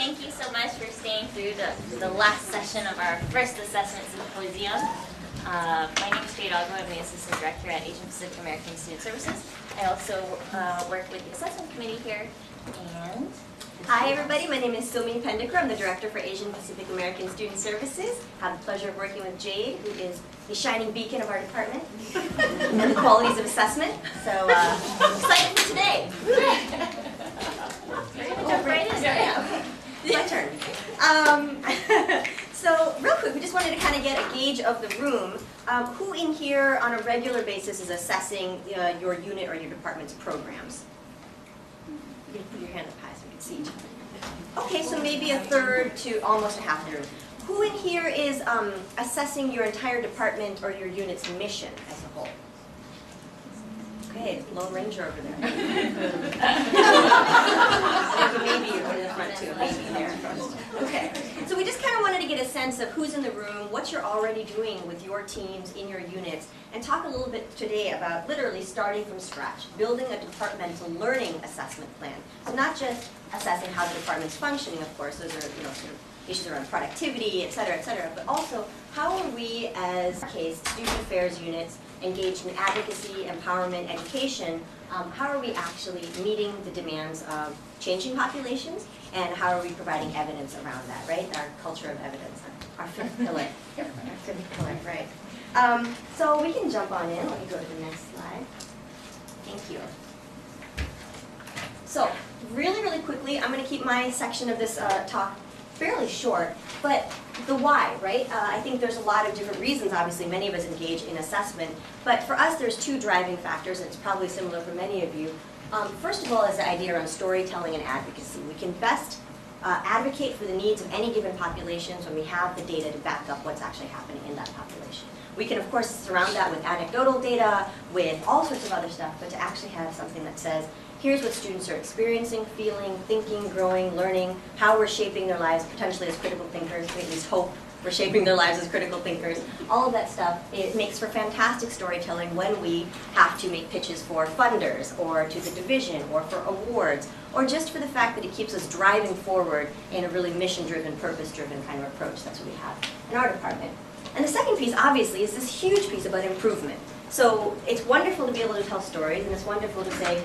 thank you so much for staying through the last session of our first assessment symposium. My name is Jade Ogbo. I'm the Assistant Director at Asian Pacific American Student Services. I also work with the Assessment Committee here. And hi everybody, my name is Silmi Pendikar. I'm the Director for Asian Pacific American Student Services. I have the pleasure of working with Jade, who is the shining beacon of our department and the qualities of assessment. So excited for today. we're going to jump right in. Yeah, okay. My turn. So real quick, we just wanted to kind of get a gauge of the room. Who in here on a regular basis is assessing your unit or your department's programs? You can put your hand up high so we can see each other. Okay, so maybe a third to almost a half the room. Who in here is assessing your entire department or your unit's mission as a whole? Okay, Lone Ranger over there. There's a maybe in the front too, a maybe there. Okay, so we just kind of wanted to get a sense of who's in the room, what you're already doing with your teams in your units, and talk a little bit today about literally starting from scratch, building a departmental learning assessment plan. So not just assessing how the department's functioning, of course, those are sort of issues around productivity, et cetera, but also how are we as student affairs units engaged in advocacy, empowerment, education, how are we actually meeting the demands of changing populations, and how are we providing evidence around that, right? Our culture of evidence, our fifth pillar. Our fifth pillar, right. So we can jump on in. Let me go to the next slide. Thank you. So really quickly, I'm going to keep my section of this talk fairly short, but the why, right? I think there's a lot of different reasons, obviously, many of us engage in assessment, but for us there's two driving factors, and it's probably similar for many of you. First of all is the idea around storytelling and advocacy. We can best advocate for the needs of any given populations when we have the data to back up what's actually happening in that population. We can, of course, surround that with anecdotal data, with all sorts of other stuff, but to actually have something that says, here's what students are experiencing, feeling, thinking, growing, learning, how we're shaping their lives potentially as critical thinkers. We at least hope we're shaping their lives as critical thinkers. All of that stuff, it makes for fantastic storytelling when we have to make pitches for funders, or to the division, or for awards, or just for the fact that it keeps us driving forward in a really mission-driven, purpose-driven kind of approach. That's what we have in our department. And the second piece, obviously, is this huge piece about improvement. So it's wonderful to be able to tell stories, and it's wonderful to say,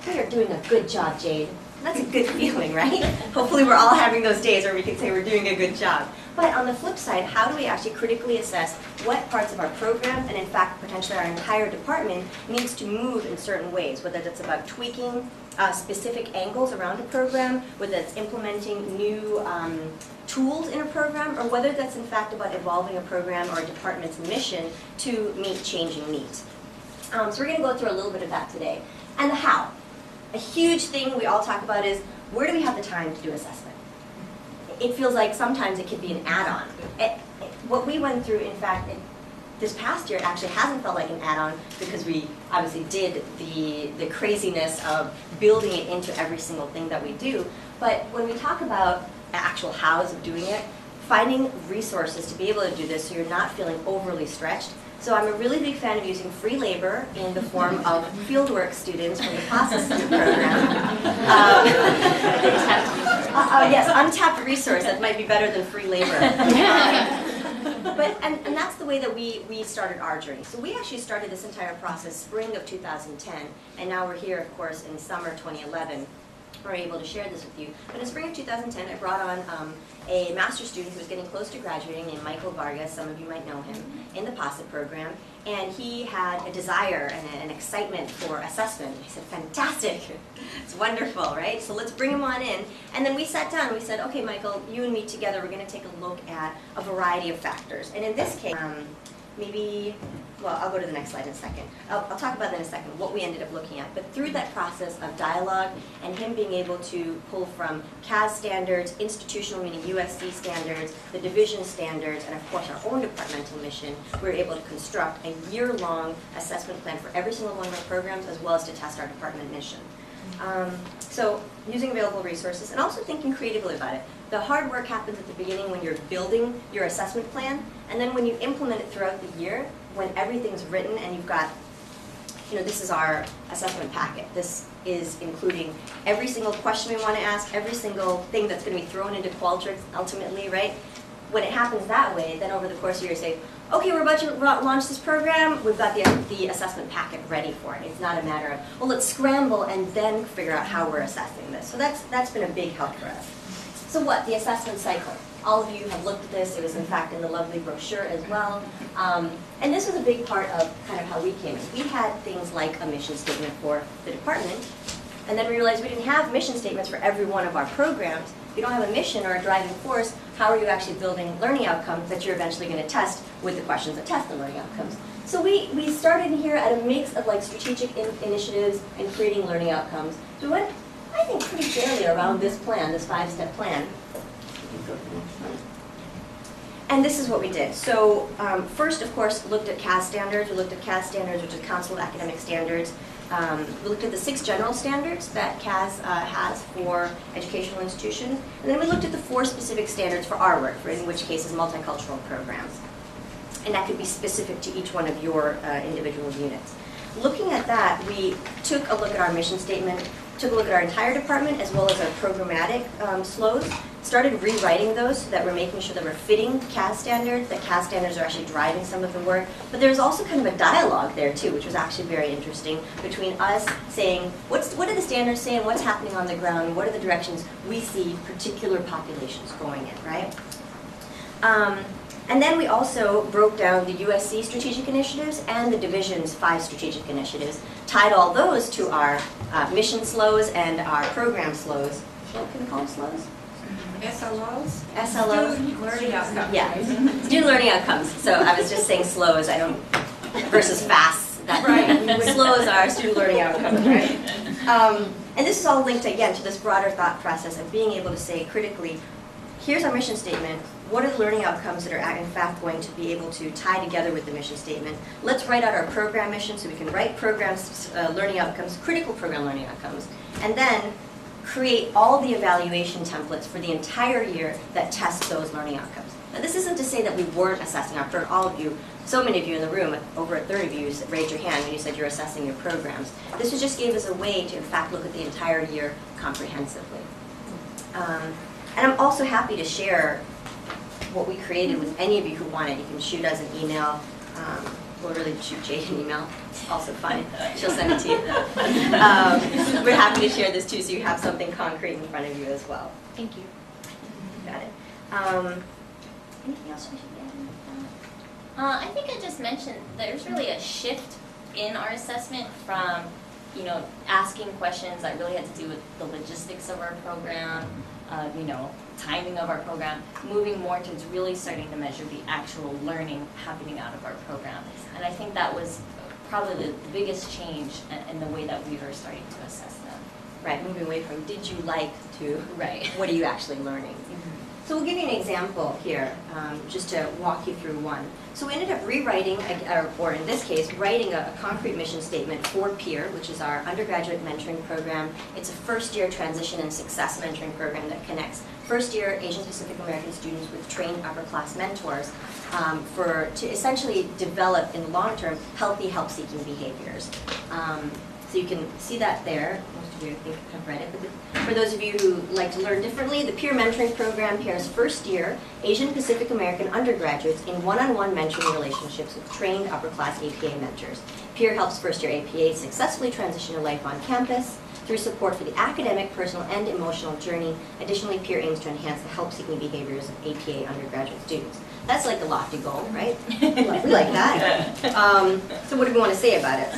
we are doing a good job, Jade. That's a good feeling, right? Hopefully we're all having those days where we can say we're doing a good job. But on the flip side, how do we actually critically assess what parts of our program, and in fact potentially our entire department, needs to move in certain ways, whether that's about tweaking specific angles around a program, whether it's implementing new tools in a program, or whether that's in fact about evolving a program or a department's mission to meet changing needs. So we're going to go through a little bit of that today. And the how. A huge thing we all talk about is, where do we have the time to do assessment? It feels like sometimes it could be an add-on. What we went through, in fact, this past year, it actually hasn't felt like an add-on because we obviously did the craziness of building it into every single thing that we do. But when we talk about the actual hows of doing it, finding resources to be able to do this so you're not feeling overly stretched. So I'm a really big fan of using free labor in the form of fieldwork students from the processing program. Yes, untapped resource that might be better than free labor. And that's the way that we started our journey. So we actually started this entire process spring of 2010, and now we're here, of course, in summer 2011. We're able to share this with you. But in spring of 2010, I brought on a master's student who was getting close to graduating named Michael Vargas. Some of you might know him in the PASA program. And he had a desire and an excitement for assessment. I said, fantastic, it's wonderful, right? So let's bring him on in. And then we sat down and we said, okay, Michael, you and me together, we're going to take a look at a variety of factors. And in this case, well, I'll go to the next slide in a second. I'll talk about that in a second, what we ended up looking at. But through that process of dialogue and him being able to pull from CAS standards, institutional, meaning USC standards, the division standards, and of course our own departmental mission, we were able to construct a year-long assessment plan for every single one of our programs, as well as to test our department mission. So using available resources and also thinking creatively about it. The hard work happens at the beginning when you're building your assessment plan, and then when you implement it throughout the year, when everything's written and you've got this is our assessment packet. This is including every single question we want to ask, every single thing that's going to be thrown into Qualtrics ultimately, right? When it happens that way, then over the course of the year, say, okay, we're about to launch this program, we've got the assessment packet ready for it. It's not a matter of, well, let's scramble and then figure out how we're assessing this. So that's been a big help for us. So what, the assessment cycle? All of you have looked at this. It was in fact in the lovely brochure as well. And this was a big part of kind of how we came in. We had things like a mission statement for the department, and then we realized we didn't have mission statements for every one of our programs. If you don't have a mission or a driving force, how are you actually building learning outcomes that you're eventually going to test with the questions that test the learning outcomes? So we started here at a mix of like strategic initiatives and creating learning outcomes. So we went, I think, pretty fairly around this plan, this 5-step plan. And this is what we did. So first, of course, looked at CAS standards. We looked at CAS standards, which is Council of Academic Standards. We looked at the 6 general standards that CAS has for educational institutions. And then we looked at the 4 specific standards for our work, in which case is multicultural programs. And that could be specific to each one of your individual units. Looking at that, we took a look at our mission statement, took a look at our entire department as well as our programmatic SLOs, started rewriting those so that we're making sure that we're fitting CAS standards, that CAS standards are actually driving some of the work. But there's also kind of a dialogue there too, which was actually very interesting, between us saying, what do the standards say and what's happening on the ground, what are the directions we see particular populations going in, right? And then we also broke down the USC strategic initiatives and the division's 5 strategic initiatives, tied all those to our mission SLOs and our program SLOs. What can we call them SLOs? SLOs? SLOs? Student learning outcomes. Yeah, student learning outcomes. So I was just saying SLOs, I don't, versus FAST. That, Right. SLOs are student learning outcomes, right? And this is all linked again to this broader thought process of being able to say critically, here's our mission statement. What are the learning outcomes that are in fact going to be able to tie together with the mission statement? Let's write out our program mission so we can write programs, learning outcomes, critical program learning outcomes, and then create all the evaluation templates for the entire year that test those learning outcomes. Now this isn't to say that we weren't assessing. I've heard all of you, so many of you in the room, over a third of you raised your hand when you said you're assessing your programs. This just gave us a way to in fact look at the entire year comprehensively. And I'm also happy to share what we created with any of you who want it. You can shoot us an email. We'll really shoot Jade an email. It's also fun. She'll send it to you. We're happy to share this too, so you have something concrete in front of you as well. Thank you. Got it. Anything else I should add? I think I just mentioned there's really a shift in our assessment from, asking questions that really had to do with the logistics of our program, timing of our program, moving more towards really starting to measure the actual learning happening out of our program. And I think that was probably the biggest change in the way that we were starting to assess them. Right, moving away from did you like to Right. what are you actually learning? So we'll give you an example here, just to walk you through one. So we ended up rewriting, or in this case, writing a concrete mission statement for PEER, which is our undergraduate mentoring program. It's a first-year transition and success mentoring program that connects first-year Asian Pacific American students with trained upper-class mentors to essentially develop, in the long term, healthy help-seeking behaviors. So you can see that there. Most of you, I think, have read it. But for those of you who like to learn differently, the PEER mentoring program pairs first-year Asian Pacific American undergraduates in one-on-one mentoring relationships with trained upper-class APA mentors. PEER helps first-year APAs successfully transition to life on campus through support for the academic, personal, and emotional journey. Additionally, PEER aims to enhance the help-seeking behaviors of APA undergraduate students. That's like a lofty goal, right? We like that. So what do we want to say about it?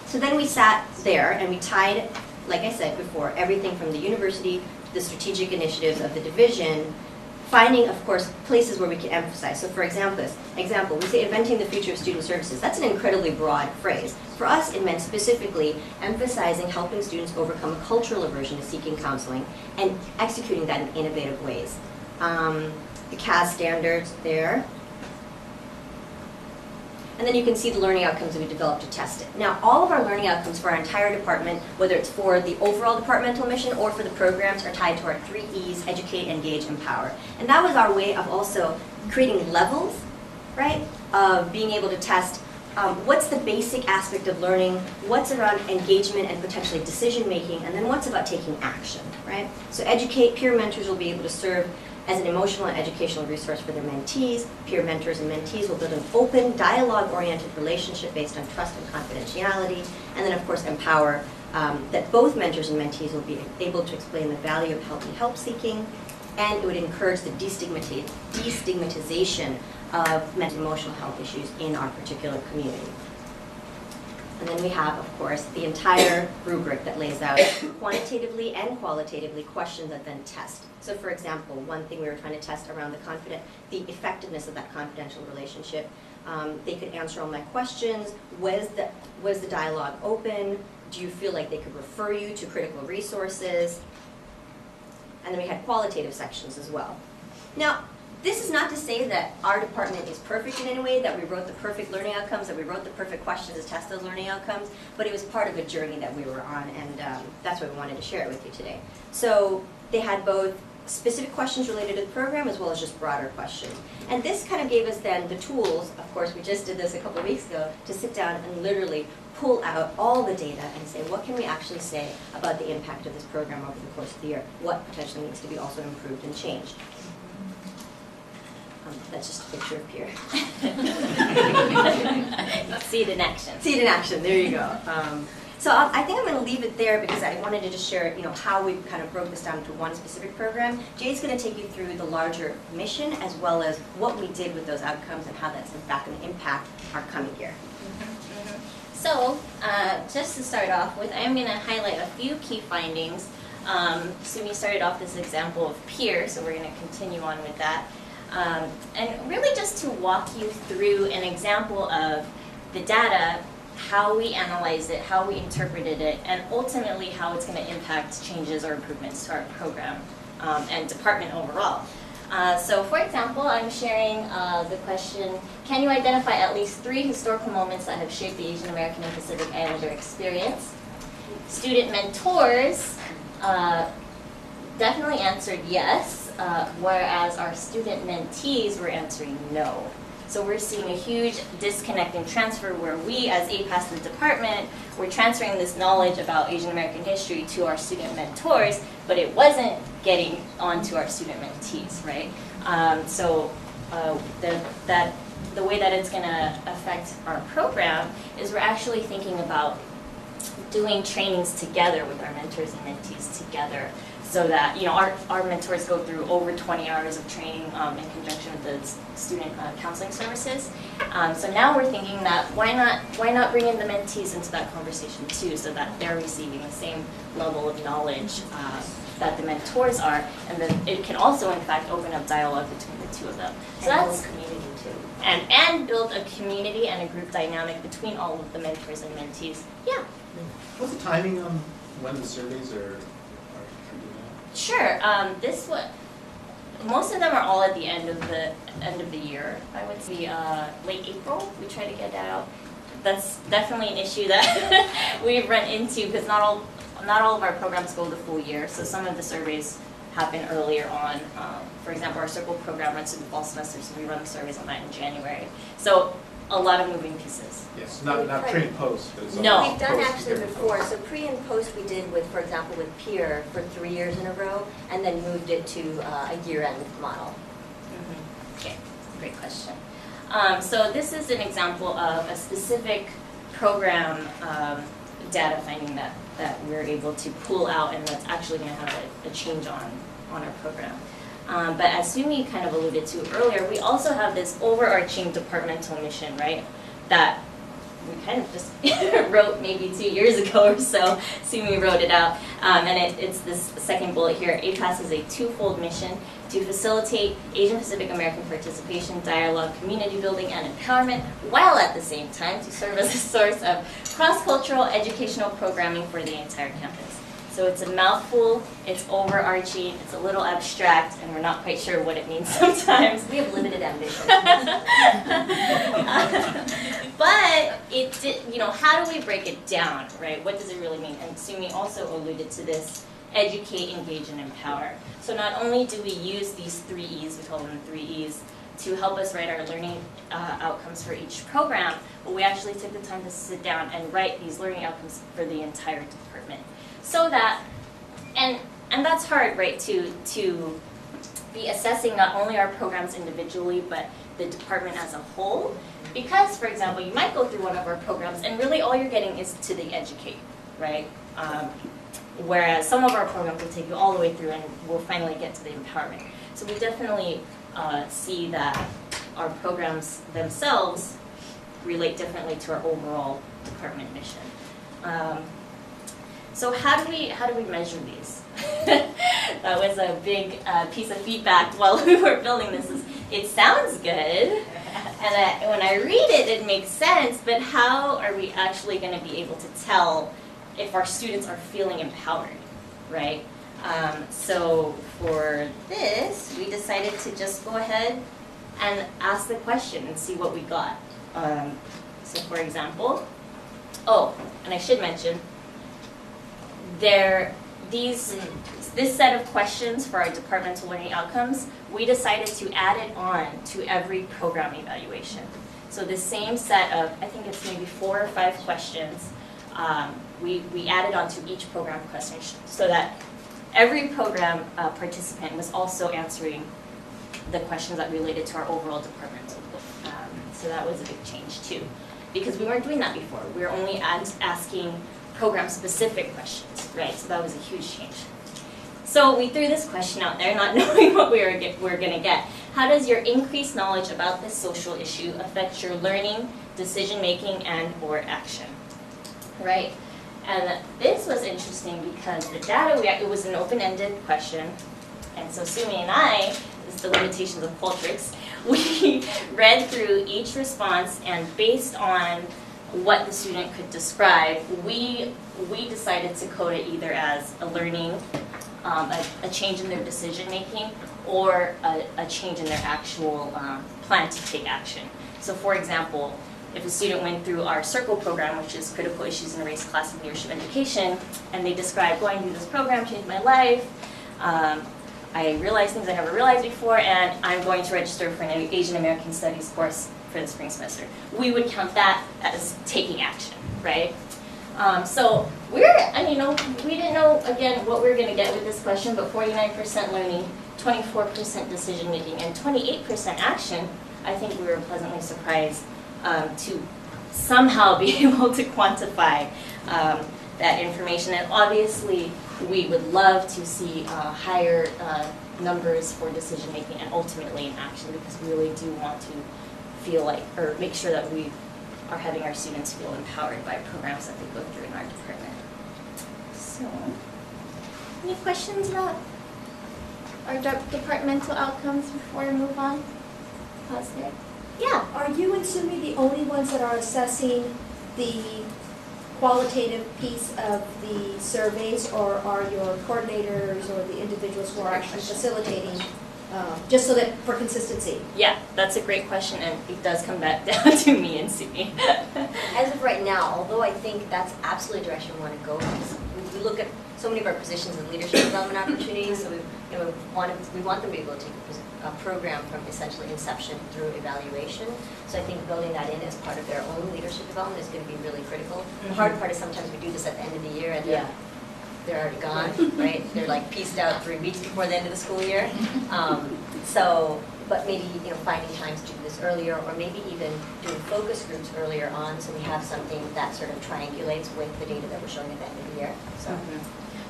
So then we sat there and we tied, like I said before, everything from the university to the strategic initiatives of the division, finding, of course, places where we can emphasize. So for example, we say inventing the future of student services. That's an incredibly broad phrase. For us, it meant specifically emphasizing helping students overcome a cultural aversion to seeking counseling and executing that in innovative ways. The CAS standards there. And then you can see the learning outcomes that we developed to test it. Now, all of our learning outcomes for our entire department, whether it's for the overall departmental mission or for the programs, are tied to our 3 E's, educate, engage, empower. And that was our way of also creating levels, right, of being able to test what's the basic aspect of learning, what's around engagement and potentially decision making, and then what's about taking action, right? So educate, peer mentors will be able to serve as an emotional and educational resource for their mentees. Peer mentors and mentees will build an open, dialogue-oriented relationship based on trust and confidentiality, and then of course empower that both mentors and mentees will be able to explain the value of healthy help seeking, and it would encourage the destigmatization of mental and emotional health issues in our particular community. And then we have, of course, the entire rubric that lays out quantitatively and qualitatively questions that then test. So for example, one thing we were trying to test around the effectiveness of that confidential relationship, they could answer all my questions. Was the dialogue open? Do you feel like they could refer you to critical resources? And then we had qualitative sections as well. Now, this is not to say that our department is perfect in any way, that we wrote the perfect learning outcomes, that we wrote the perfect questions to test those learning outcomes, but it was part of a journey that we were on, and that's why we wanted to share it with you today. So they had both specific questions related to the program as well as just broader questions. And this kind of gave us then the tools, of course we just did this a couple of weeks ago, to sit down and literally pull out all the data and say, what can we actually say about the impact of this program over the course of the year? What potentially needs to be also improved and changed? That's just a picture of Pierre. See it in action. See it in action, there you go. So I think I'm going to leave it there because I wanted to just share, how we kind of broke this down into one specific program. Jay's going to take you through the larger mission as well as what we did with those outcomes and how that's in fact going to impact our coming year. So, just to start off with, I'm going to highlight a few key findings. Sumi started off this example of peer, so we're going to continue on with that. And really just to walk you through an example of the data, how we analyzed it, how we interpreted it, and ultimately how it's going to impact changes or improvements to our program and department overall. So for example, I'm sharing the question, can you identify at least 3 historical moments that have shaped the Asian American and Pacific Islander experience? Student mentors definitely answered yes, whereas our student mentees were answering no. So we're seeing a huge disconnect and transfer where we, as APAS, the department, we're transferring this knowledge about Asian American history to our student mentors, but it wasn't getting onto our student mentees, right? The way that it's going to affect our program is we're actually thinking about doing trainings together with our mentors and mentees together, so that our mentors go through over 20 hours of training in conjunction with the student counseling services. So now we're thinking that why not bring in the mentees into that conversation too, so that they're receiving the same level of knowledge that the mentors are, and then it can also in fact open up dialogue between the two of them. So that's community too. And build a community and a group dynamic between all of the mentors and mentees. Yeah. What's the timing on when the surveys are? Sure. Most of them are all at the end of the year. I would say late April. We try to get that out. That's definitely an issue that we've run into because not all of our programs go the full year. So some of the surveys happen earlier on. For example, our Circle program runs through the fall semester, so we run the surveys on that in January. So a lot of moving pieces. Yes, not pre and post, but it's all No. We've done post actually and before. post. So pre and post we did with, for example, with peer for 3 years in a row, and then moved it to a year-end model. Okay, great question. So this is an example of a specific program data finding that we're able to pull out, and that's actually going to have a change on our program. But as Sumi kind of alluded to earlier, we also have this overarching departmental mission, right? That we kind of just wrote maybe 2 years ago or so. Sumi wrote it out. And it's this second bullet here. APAS is a twofold mission to facilitate Asian Pacific American participation, dialogue, community building, and empowerment, while at the same time to serve as a source of cross-cultural educational programming for the entire campus. So it's a mouthful, it's overarching, it's a little abstract, and we're not quite sure what it means sometimes. We have limited ambition. But how do we break it down, right? What does it really mean? And Sumi also alluded to this: educate, engage, and empower. So not only do we use these 3 E's, we call them 3 E's, to help us write our learning outcomes for each program, but we actually took the time to sit down and write these learning outcomes for the entire department. So that, and that's hard, right, to be assessing not only our programs individually, but the department as a whole. Because, for example, you might go through one of our programs and really all you're getting is to the educate, right? Whereas some of our programs will take you all the way through and we'll finally get to the empowerment. So we definitely see that our programs themselves relate differently to our overall department mission. So how do we measure these? That was a big piece of feedback while we were building this. It sounds good, and when I read it, it makes sense, but how are we actually going to be able to tell if our students are feeling empowered, right? So for this, we decided to just go ahead and ask the question and see what we got. So for example, and I should mention, this set of questions for our departmental learning outcomes, we decided to add it on to every program evaluation. So the same set of, I think it's maybe 4 or 5 questions, we added onto each program question so that every program participant was also answering the questions that related to our overall departmental goal. So that was a big change too, because we weren't doing that before. We were only asking program-specific questions, right? So that was a huge change. So we threw this question out there, not knowing what we were going to get. How does your increased knowledge about this social issue affect your learning, decision-making, and/or action? Right? And this was interesting because the data, it was an open-ended question. And so Sumi and I, this is the limitations of Qualtrics, we read through each response, and based on what the student could describe, we decided to code it either as a learning, a change in their decision making, or a change in their actual plan to take action. So for example, if a student went through our CIRCLE program, which is Critical Issues in Race, Class, and Leadership Education, and they describe going through this program changed my life, I realized things I never realized before, and I'm going to register for an Asian American Studies course for the spring semester. We would count that as taking action, right? So we didn't know, again, what we were going to get with this question, but 49% learning, 24% decision making, and 28% action. I think we were pleasantly surprised to somehow be able to quantify that information. And obviously, we would love to see higher numbers for decision making and ultimately in action, because we really do want to feel like, or make sure that we are having our students feel empowered by programs that they go through in our department. So, any questions about our departmental outcomes before we move on? Pause there. Yeah. Are you and Sumi the only ones that are assessing the qualitative piece of the surveys, or are your coordinators or the individuals who are actually facilitating, just so that for consistency? Yeah, that's a great question, and it does come back down to me and Sumi. As of right now, although I think that's absolutely the direction we want to go, because we look at so many of our positions as leadership development opportunities, so we want them to be able to take a program from essentially inception through evaluation. So I think building that in as part of their own leadership development is going to be really critical. Mm-hmm. The hard part is sometimes we do this at the end of the year and they're already gone, right? They're like pieced out 3 weeks before the end of the school year. But maybe finding times to do this earlier, or maybe even doing focus groups earlier on, so we have something that sort of triangulates with the data that we're showing at the end of the year. So. Mm-hmm.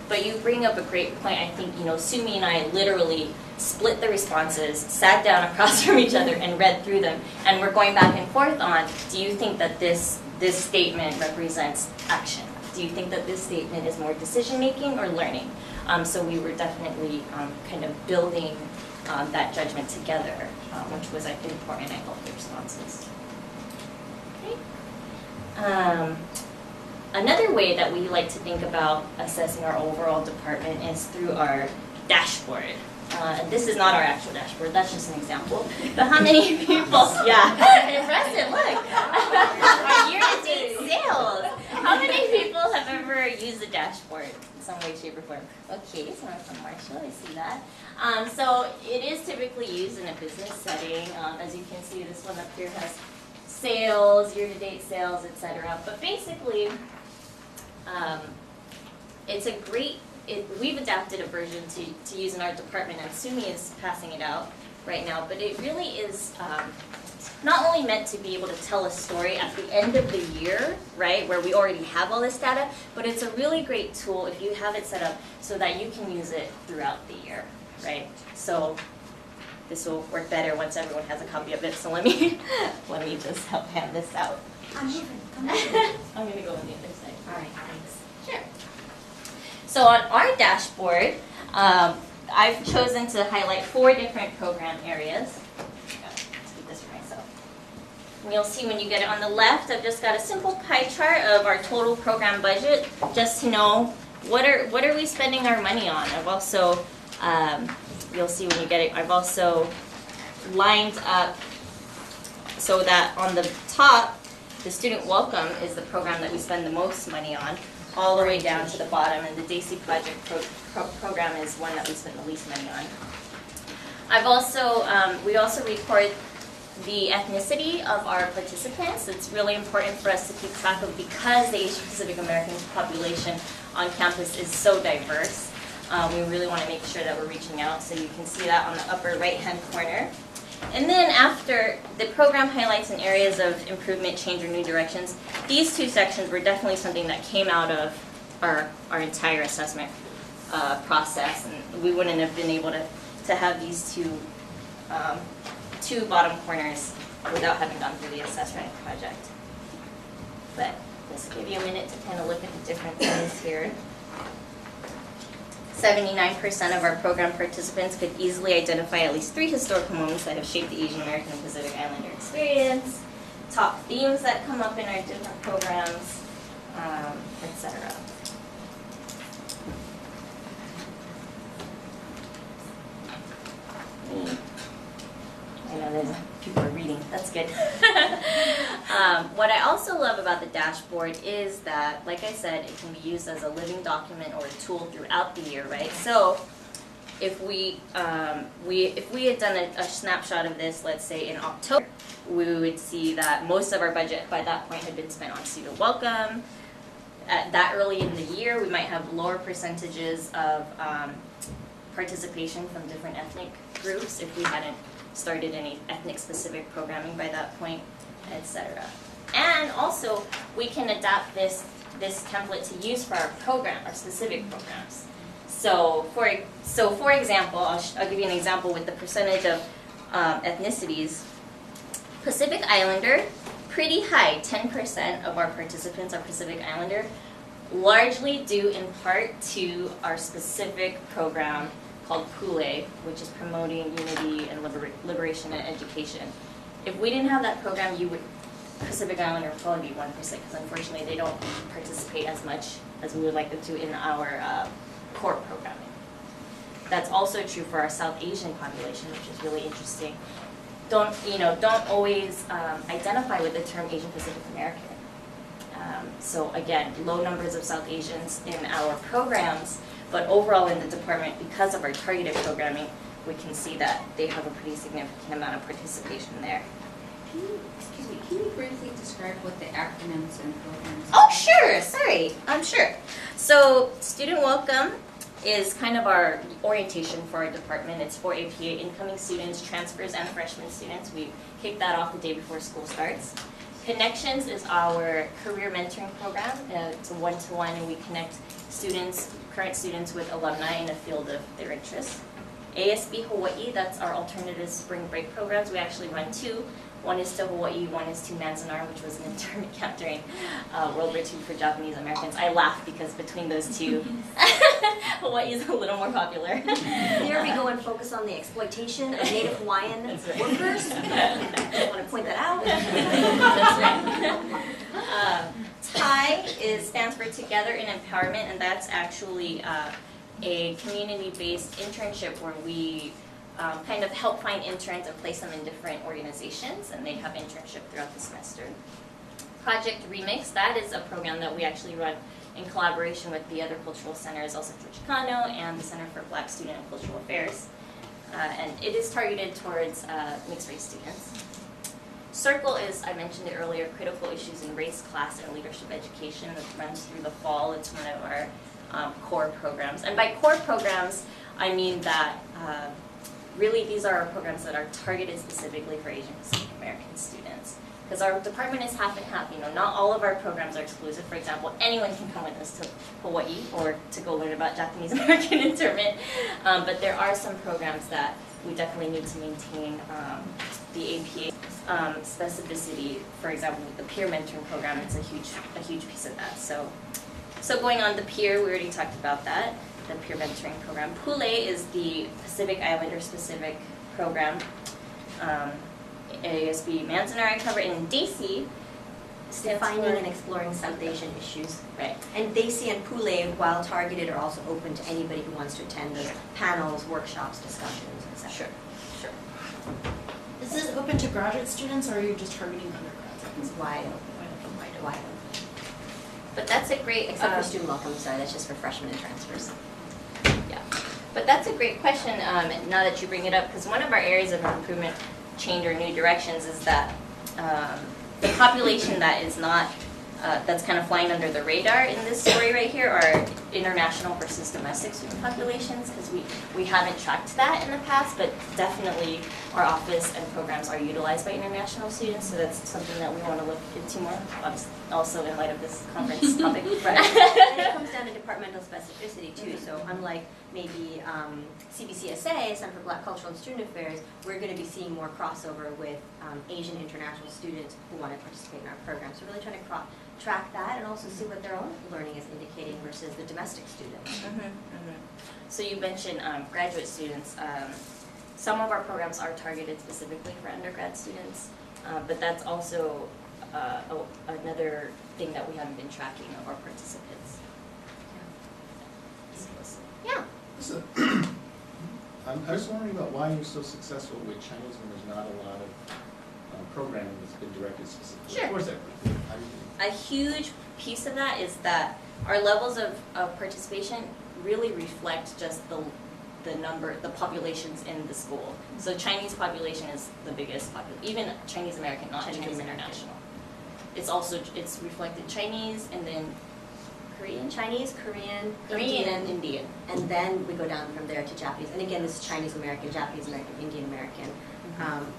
But you bring up a great point. I think, Sumi and I literally split the responses, sat down across from each other and read through them. And we're going back and forth on, do you think that this statement represents action? Do you think that this statement is more decision-making or learning? So we were definitely kind of building that judgment together, which was, I think, important in all the responses. Okay. Another way that we like to think about assessing our overall department is through our dashboard. This is not our actual dashboard, that's just an example. But how many people, impressive, look. Our year-to-date sales. How many people have ever used a dashboard? some way, shape, or form. Okay, so I'm from Marshall, I see that. So it is typically used in a business setting. As you can see, this one up here has sales, year-to-date sales, etc. But basically, it's a great, we've adapted a version to use in our department, and Sumi is passing it out right now, but it really is not only meant to be able to tell a story at the end of the year, right, where we already have all this data, but it's a really great tool if you have it set up so that you can use it throughout the year, right? So this will work better once everyone has a copy of it, so let me just help hand this out. I'm moving. I'm going to go on the other side. All right, thanks. Sure. So on our dashboard, I've chosen to highlight 4 different program areas. Let's keep this for myself. And you'll see when you get it on the left, I've just got a simple pie chart of our total program budget, just to know what are we spending our money on. I've also, you'll see when you get it, I've also lined up so that on the top, the student welcome is the program that we spend the most money on, all the way down to the bottom, and the Daisy Project program is one that we spend the least money on. I've also, we also record the ethnicity of our participants. It's really important for us to keep track of because the Asian Pacific American population on campus is so diverse. We really want to make sure that we're reaching out, so you can see that on the upper right-hand corner. And then after the program highlights and areas of improvement, change, or new directions, these 2 sections were definitely something that came out of our entire assessment process, and we wouldn't have been able to have these two bottom corners without having gone through the assessment project. But just give you a minute to kind of look at the different things here. 79% of our program participants could easily identify at least 3 historical moments that have shaped the Asian American and Pacific Islander experience, top themes that come up in our different programs, etc. I know there's people are reading, that's good. What I also love about the dashboard is that, like I said, it can be used as a living document or a tool throughout the year, right? So if we had done a snapshot of this, let's say in October, we would see that most of our budget by that point had been spent on student welcome. At that early in the year, we might have lower percentages of participation from different ethnic groups if we hadn't started any ethnic-specific programming by that point, etc. And also, we can adapt this template to use for our program, our specific programs. So for example, I'll give you an example with the percentage of ethnicities. Pacific Islander, pretty high, 10% of our participants are Pacific Islander, largely due in part to our specific program called PULE, which is Promoting Unity and Liberation and Education. If we didn't have that program, Pacific Islander would probably be 1%, because unfortunately they don't participate as much as we would like them to in our core programming. That's also true for our South Asian population, which is really interesting. Don't always identify with the term Asian Pacific American. So again, low numbers of South Asians in our programs, but overall in the department, because of our targeted programming, we can see that they have a pretty significant amount of participation there. Can you briefly describe what the acronyms and programs are? Oh, sure. Sorry. Sure. So student welcome is kind of our orientation for our department. It's for APA incoming students, transfers, and freshman students. We kick that off the day before school starts. Connections is our career mentoring program. It's a one-to-one, and we connect current students with alumni in a field of their interest. ASB Hawaii, that's our alternative spring break programs. We actually run 2. One is to Hawaii, one is to Manzanar, which was an internment camp during World War II for Japanese Americans. I laugh because between those 2, Hawaii is a little more popular. There we go and focus on the exploitation of Native Hawaiian workers. I want to point that out. That's right. TIE stands for Together in Empowerment, and that's actually a community-based internship where we kind of help find interns and place them in different organizations, and they have internship throughout the semester. Project Remix, that is a program that we actually run in collaboration with the other cultural centers, also for Chicano and the Center for Black Student and Cultural Affairs. And it is targeted towards mixed-race students. Circle is, I mentioned it earlier, critical issues in race, class, and leadership education that runs through the fall. It's one of our core programs. And by core programs, I mean that really these are our programs that are targeted specifically for Asian Pacific American students. Because our department is half and half, not all of our programs are exclusive. For example, anyone can come with us to Hawaii or to go learn about Japanese American internment. But there are some programs that we definitely need to maintain the APA specificity. For example, with the peer mentoring program, it's a huge piece of that. So going on the peer, we already talked about that, the peer mentoring program. Pule is the Pacific Islander specific program. ASB Manzanar I covered, and DAISY stands Defining for and exploring South Asian issues. Right. And DAISY and Pule, while targeted, are also open to anybody who wants to attend those panels, workshops, discussions, etc. Sure. Is this open to graduate students, or are you just targeting undergrads? It's wide open, wide open. But that's a great, Except for student welcome, sorry, that's just for freshmen and transfers. yeah. But that's a great question. Now that you bring it up, because one of our areas of improvement, change or new directions, is that the population that is not that's kind of flying under the radar in this story right here are international versus domestic student populations, because we haven't tracked that in the past, but definitely our office and programs are utilized by international students, so that's something that we want to look into more, also in light of this conference topic. Right. And it comes down to departmental specificity too, so unlike maybe CBCSA, Center for Black Cultural and Student Affairs, we're going to be seeing more crossover with Asian international students who want to participate in our program. So really trying to track that and also see what their own learning is indicating versus the domestic students. So you mentioned graduate students. Some of our programs are targeted specifically for undergrad students, but that's also another thing that we haven't been tracking of our participants. Yeah. So, I was wondering about why you're so successful with Chinese when there's not a lot of programming that's been directed specifically towards that group. A huge piece of that is that our levels of participation really reflect just the populations in the school. So Chinese population is the biggest population, even Chinese American, not Chinese international. It's reflected Chinese and then Korean, Chinese, Korean, and Indian. and then we go down from there to Japanese. And again, this is Chinese American, Japanese American, Indian American.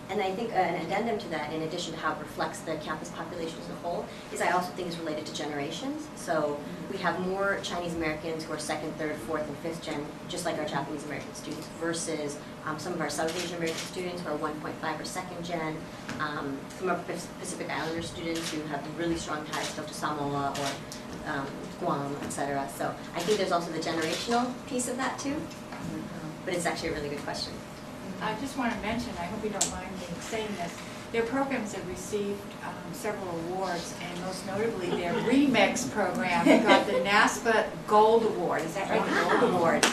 And I think an addendum to that, in addition to how it reflects the campus population as a whole, is I also think is related to generations. So we have more Chinese Americans who are second, third, fourth, and fifth gen, just like our Japanese American students, versus some of our South Asian American students who are 1.5 or second gen, some of our Pacific Islander students who have really strong ties still to Samoa or Guam, etc. So I think there's also the generational piece of that too. But it's actually a really good question. I just want to mention, I hope you don't mind me saying this, their programs have received several awards, and most notably their Remix program got the NASPA Gold Award. Is that right? The Gold Award.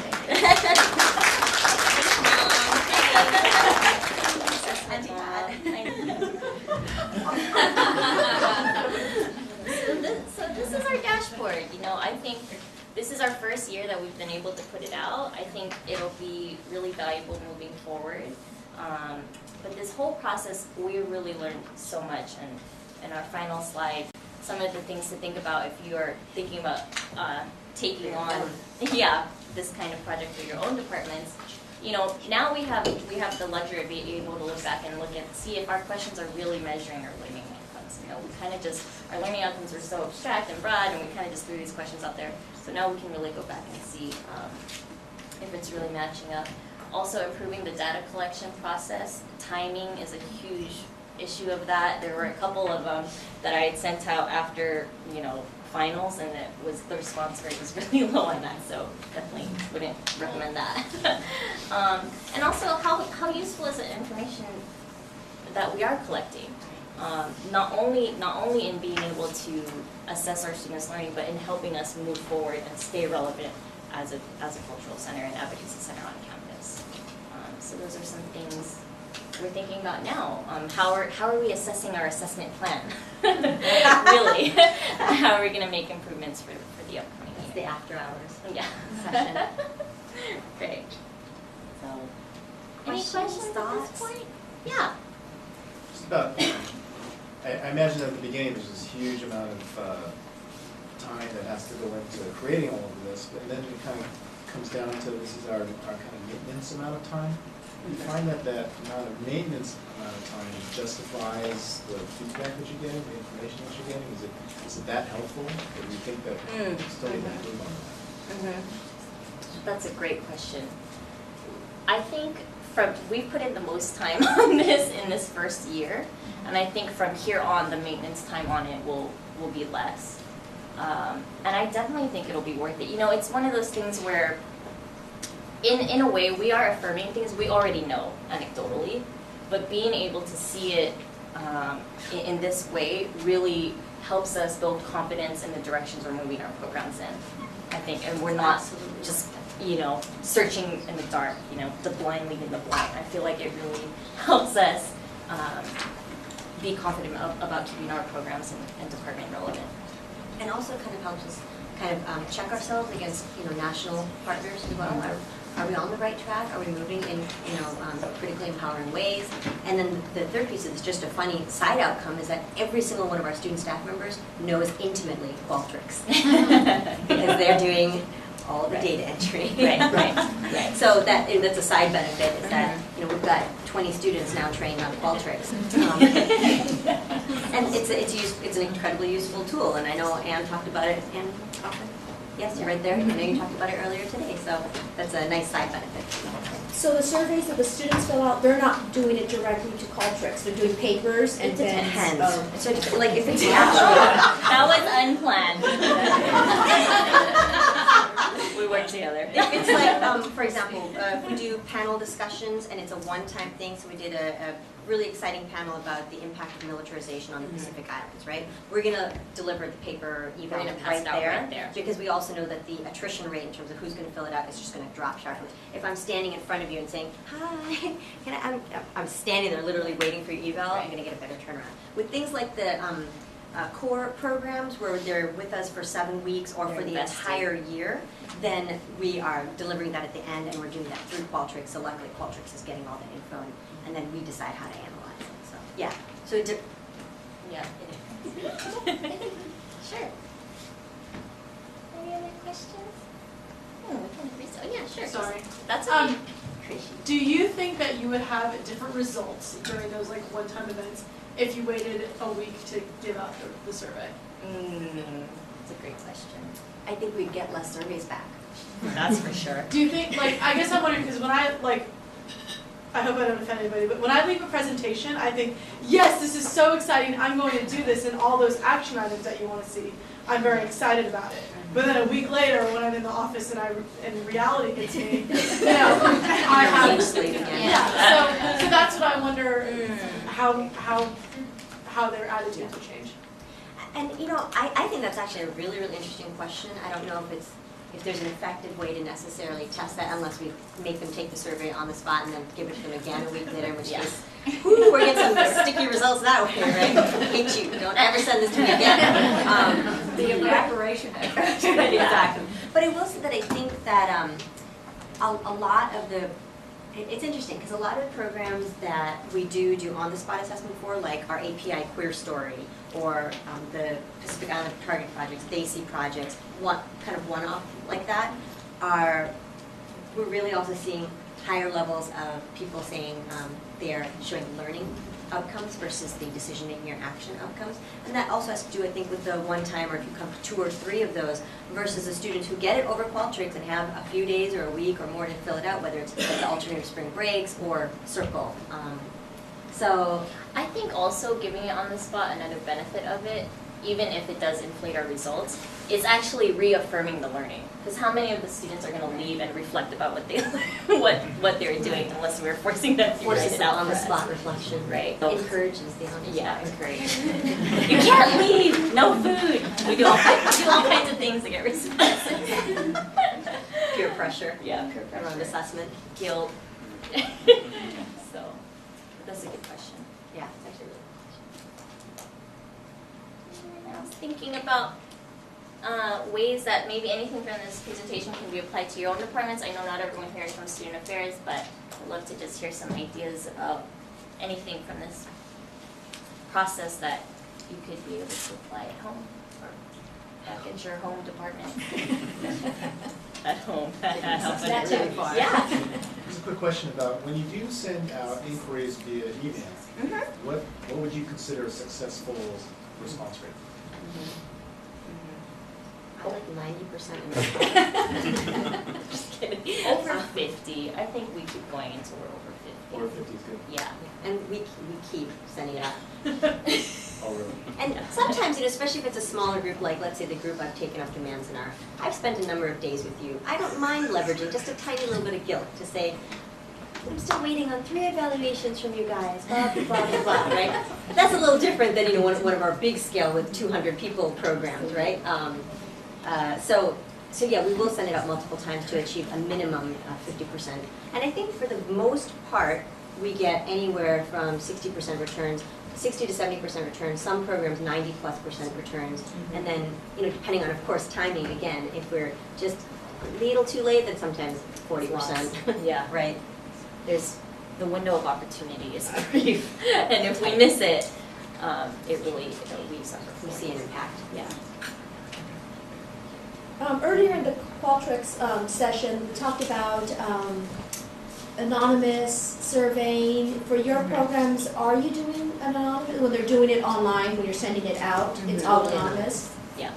So this is our dashboard. I think this is our first year that we've been able to put it out. I think it'll be really valuable moving forward. But this whole process, we really learned so much. And in our final slide, some of the things to think about if you are thinking about taking on, this kind of project for your own departments. Now we have the luxury of being able to look back and see if our questions are really measuring our learning outcomes. We kind of just, our learning outcomes are so abstract and broad, and we kind of just threw these questions out there. So now we can really go back and see if it's really matching up. Also, improving the data collection process. Timing is a huge issue of that. There were a couple of them that I had sent out after, finals, and the response rate was really low on that, so definitely wouldn't recommend that. And also, how useful is the information that we are collecting? Not only in being able to assess our students' learning, but in helping us move forward and stay relevant as a cultural center and advocacy center on campus. So those are some things we're thinking about now. How are we assessing our assessment plan? Really, how are we going to make improvements for the upcoming It's the year? after hours Yeah. session. Great. So, any Questions, questions at thoughts? this point? Yeah. Just about, I imagine at the beginning there's this huge amount of time that has to go into creating all of this, but then it kind of comes down to this is our kind of maintenance amount of time. Do you find that that amount of maintenance amount of time justifies the feedback that you're getting, the information that you're getting? Is it that helpful, or do you think that you still need to improve on that? That's a great question. I think we've put in the most time on this in this first year, and I think from here on, the maintenance time on it will be less. And I definitely think it'll be worth it. You know, it's one of those things where, in a way, we are affirming things we already know anecdotally, but being able to see it in this way really helps us build confidence in the directions we're moving our programs in, I think, and we're not just, you know, searching in the dark, you know, the blind leading the blind. I feel like it really helps us be confident about keeping our programs and department relevant. And also kind of helps us kind of check ourselves against, you know, national partners as well. Are we on the right track? Are we moving in, you know, critically empowering ways? And then the third piece is just a funny side outcome is that every single one of our student staff members knows intimately Qualtrics because they're doing all of the data entry. Right. So that's a side benefit is that, you know, we've got 20 students now trained on Qualtrics. And it's an incredibly useful tool, and I know Anne talked about it, and yes, you're right there, I know you talked about it earlier today, so that's a nice side benefit. So the surveys that the students fill out, they're not doing it directly to Qualtrics, they're doing papers and It then. depends. Oh. So like if it's actual, That was unplanned. We work together. if it's like, for example, if we do panel discussions and it's a one-time thing, so we did a really exciting panel about the impact of militarization on the Pacific Islands, right? We're gonna deliver the paper We're email gonna pass right it out there, right there. because we also know that the attrition rate in terms of who's gonna fill it out is just gonna drop sharply. If I'm standing in front of you and saying, hi, I'm standing there literally waiting for your eval, I'm gonna get a better turnaround. With things like the core programs where they're with us for 7 weeks or They're for the invested. entire year, then we are delivering that at the end, and we're doing that through Qualtrics. So luckily, Qualtrics is getting all the info, and then we decide how to analyze it. So yeah, so Yeah, it is. Sure. Any other questions? We can freestyle. Yeah, sure. Sorry. That's okay. Do you think that you would have different results during those like one-time events if you waited a week to give out the survey? That's a great question. I think we'd get less surveys back. That's for sure. Do you think, like, I guess I'm wondering, because when I hope I don't offend anybody, but when I leave a presentation, I think, yes, this is so exciting, I'm going to do this, and all those action items that you want to see, I'm very excited about it. But then a week later, when I'm in the office and reality hits me, you know, I have Keep sleeping in. Yeah, so that's what I wonder, how their attitudes will change. And you know, I think that's actually a really, really interesting question. I don't know if there's an effective way to necessarily test that unless we make them take the survey on the spot and then give it to them again a week later, which is, whoo, we're getting some sticky results that way, right? Hate you, don't ever send this to me again. The evaporation effect. Exactly. But I will say that I think that a lot of it's interesting because a lot of the programs that we do on-the-spot assessment for, like our API Queer Story or the Pacific Island Target projects, DAISY projects, kind of one-off like that, we're really also seeing higher levels of people saying they're showing learning outcomes versus the decision-making or action outcomes. And that also has to do, I think, with the one time or if you come to 2 or 3 of those versus the students who get it over Qualtrics and have a few days or a week or more to fill it out, whether it's the alternative spring breaks or Circle. So I think also giving it on the spot, another benefit of it, even if it does inflate our results, is actually reaffirming the learning. Because how many of the students are going to leave and reflect about what they what they're doing unless we're forcing them to write forces it them out on for the us. spot reflection. Right. Encourages the on the spot. Yeah, encourage. You can't leave. No food. We do all kinds of things to get responses. Peer pressure. Yeah, peer Around pressure, assessment. guilt. So, That's a good question. Yeah, it's actually really And I was thinking about ways that maybe anything from this presentation can be applied to your own departments. I know not everyone here is from student affairs, but I'd love to just hear some ideas about anything from this process that you could be able to apply at home or back at your home department. At home. Not too far. Yeah. Just a quick question about, when you do send out inquiries via email, Mhm. what would you consider a successful response rate? I like 90%. Just kidding. Over 50. I think we keep going until we're over 50. Or 50 is good? Yeah. And we keep sending it out. Oh, really? And sometimes, especially if it's a smaller group, like let's say the group I've taken up to Manzanar, I've spent a number of days with you. I don't mind leveraging just a tiny little bit of guilt to say, I'm still waiting on 3 evaluations from you guys, blah, blah, blah, blah, blah, right? That's a little different than, one of our big scale with 200 people programs, right? So yeah, we will send it out multiple times to achieve a minimum of 50%. And I think for the most part, we get anywhere from 60% returns, 60 to 70% returns, some programs 90+% returns. And then, depending on, of course, timing, again, if we're just a little too late, then sometimes 40%. Yeah. Right? There's the window of opportunity is brief, and if we miss it, we suffer. We see an impact. Yeah. Earlier in the Qualtrics session, we talked about anonymous surveying. For your programs, are you doing anonymous? When they're doing it online, when you're sending it out, it's all anonymous? Yeah.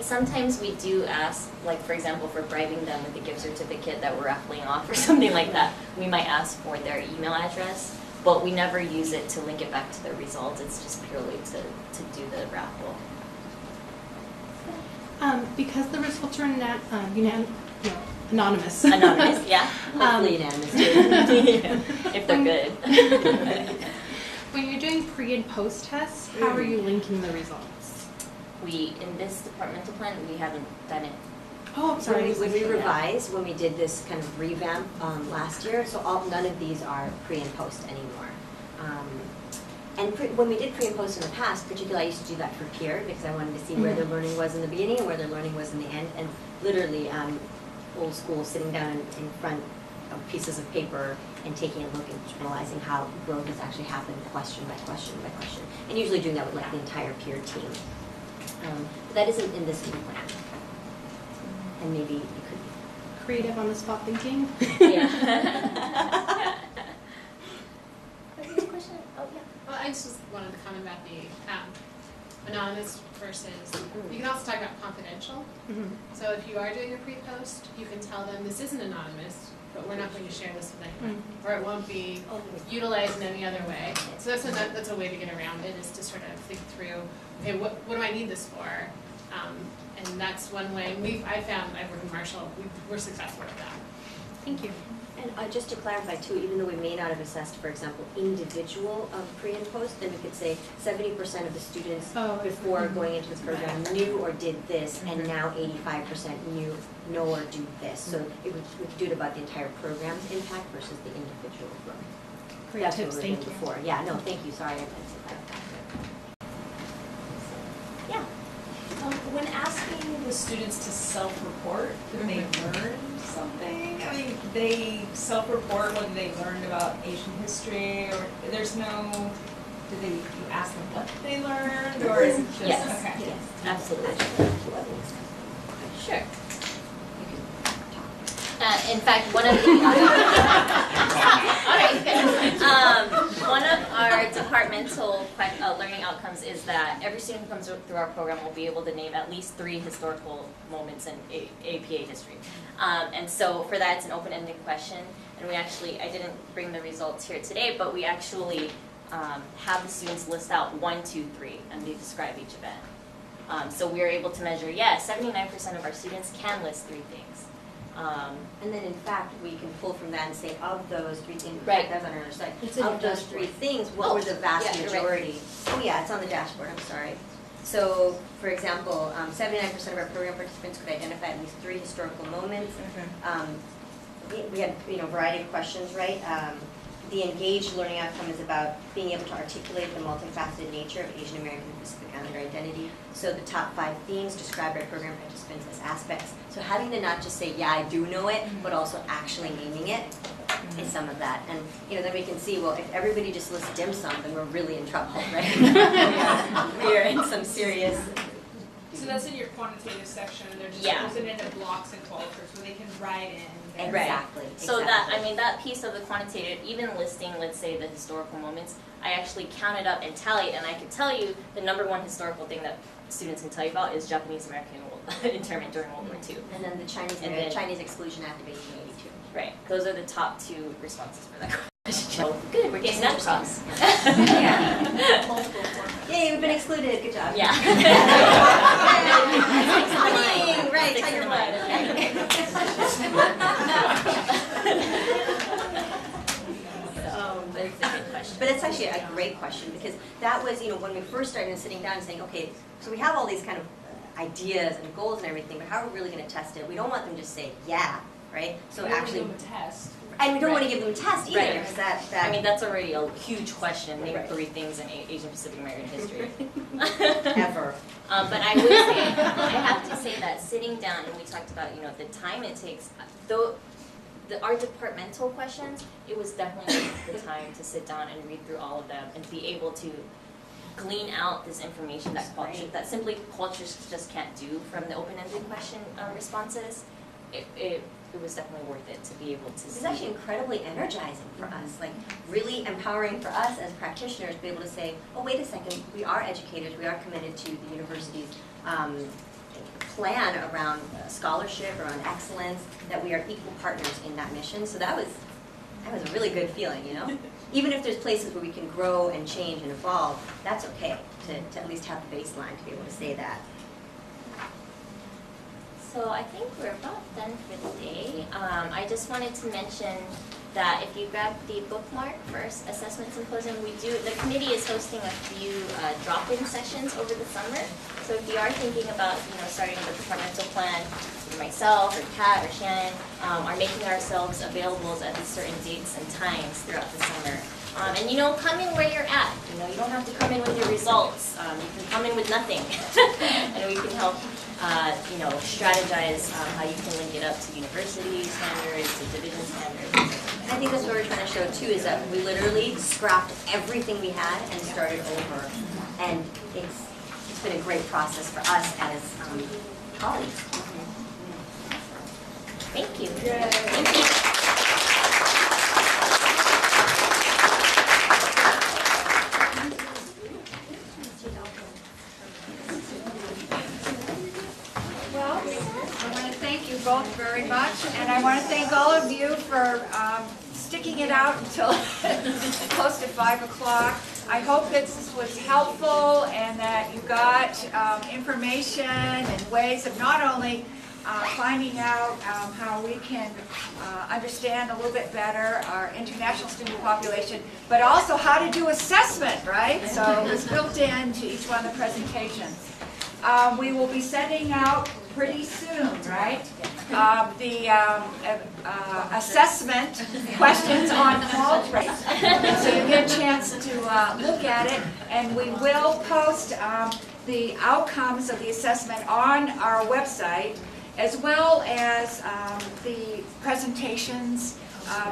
Sometimes we do ask, like for example, for bribing them with a gift certificate that we're raffling off or something like that, we might ask for their email address, but we never use it to link it back to the results. It's just purely to do the raffle. Because the results are anonymous. Anonymous, yeah. Hopefully unanimous. If they're good. When you're doing pre and post tests, how are you linking the results? In this departmental plan, we haven't done it. Oh, I'm sorry. When we revised, when we did this kind of revamp last year, so none of these are pre and post anymore. When we did pre and post in the past, particularly I used to do that for peer because I wanted to see where their learning was in the beginning and where their learning was in the end. And literally, old school, sitting down in front of pieces of paper and taking a look and analyzing how growth has actually happened question by question by question. And usually doing that with like the entire peer team. But that isn't in this new plan. And maybe you could Creative on the spot thinking. Yeah. Question? Oh, yeah. Well, I just wanted to comment about the anonymous versus, you can also talk about confidential. So if you are doing a pre-post, you can tell them this isn't anonymous, but we're not going to share this with anyone. Or it won't be utilized in any other way. So that's a way to get around it, is to sort of think through, okay, what do I need this for? And that's one way. I found, I work in Marshall, we're successful with that. Thank you. And just to clarify too, even though we may not have assessed, for example, individual pre and post, then we could say 70% of the students before going into the program knew or did this, and now 85% know or do this. So we could do it about the entire program's impact versus the individual growth. Great That's tips, what we were thank doing you. before. Yeah, no, thank you. Sorry, I meant to clarify. Yeah. When asking the students to self-report that they learned something, I mean, they self-report whether they learned about Asian history, or you ask them what they learned, or is it just, Yes. okay. Yes, absolutely. Sure. In fact, one of the one of our departmental learning outcomes is that every student who comes through our program will be able to name at least 3 historical moments in APA history. And so for that, it's an open-ended question. And I didn't bring the results here today, but we actually have the students list out 1, 2, 3, and they describe each event. So we are able to measure, 79% of our students can list 3 things. And then in fact, we can pull from that and say, of those 3 things, Right. that's on our other side, It's in of your those dashboard. 3 things, what were the vast yeah, you're right. majority? Oh yeah, it's on the dashboard, I'm sorry. So, for example, 79% of our program participants could identify at least 3 historical moments. we had, variety of questions, right? The engaged learning outcome is about being able to articulate the multifaceted nature of Asian American and Pacific Islander identity. So the top 5 themes described by program participants as aspects. So having to not just say, yeah, I do know it, but also actually naming it is some of that. And then we can see, well, if everybody just lists dim sum, then we're really in trouble, right? We are in some serious. So that's in your quantitative section, and they're just Yeah. posted into blocks and cultures where they can write in. Exactly. So that piece of the quantitative, even listing, let's say, the historical moments, I actually counted up and tallied, and I could tell you the #1 historical thing that students can tell you about is Japanese American internment during World War II. And then the Chinese Exclusion Act of 1882. Right. Those are the top 2 responses for that question. So good, we're getting that across. Multiple formats. Yay, we've been excluded. Good job. Yeah. Right, tell your mind. But it's a good question. But it's actually a great question because that was, when we first started sitting down and saying, okay, so we have all these kind of ideas and goals and everything, but how are we really going to test it? We don't want them to just say, yeah, right? So We don't actually, give them a test. and we don't want to give them a test either, Right. because that. I mean, that's already a huge question. Name Right. 3 things in Asian Pacific American history. ever. But I would say, I have to say that sitting down, and we talked about, the time it takes, though, our departmental questions, it was definitely worth the time to sit down and read through all of them and be able to glean out this information that simply cultures just can't do from the open-ended question responses. It was definitely worth it to be able to see. It's actually incredibly energizing for us, like really empowering for us as practitioners to be able to say, oh, wait a second, we are educated, we are committed to the university's plan around scholarship, around excellence, that we are equal partners in that mission. So that was a really good feeling, Even if there's places where we can grow and change and evolve, that's okay to at least have the baseline to be able to say that. So I think we're about done for the day. I just wanted to mention that if you grab the bookmark for Assessment Symposium, the committee is hosting a few drop-in sessions over the summer. So if you are thinking about, starting the departmental plan, either myself or Kat or Shannon are making ourselves available at these certain dates and times throughout the summer. And come in where you're at. You don't have to come in with your results. You can come in with nothing, and we can help. Strategize how you can link it up to university standards, to division standards. And I think that's what we're trying to show too, is that we literally scrapped everything we had and started over. And it's been a great process for us as colleagues. Thank you. Thank you. Both very much, and I want to thank all of you for sticking it out until close to 5 o'clock. I hope this was helpful and that you got information and ways of not only finding out how we can understand a little bit better our international student population, but also how to do assessment, right? So it was built into each one of the presentations. We will be sending out pretty soon, right? The assessment questions on fault rates. So you get a chance to look at it, and we will post the outcomes of the assessment on our website, as well as the presentations,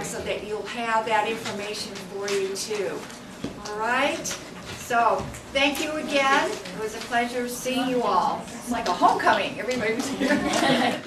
so that you'll have that information for you too. All right? So, thank you again. It was a pleasure seeing you all. It's like a homecoming. Everybody was here.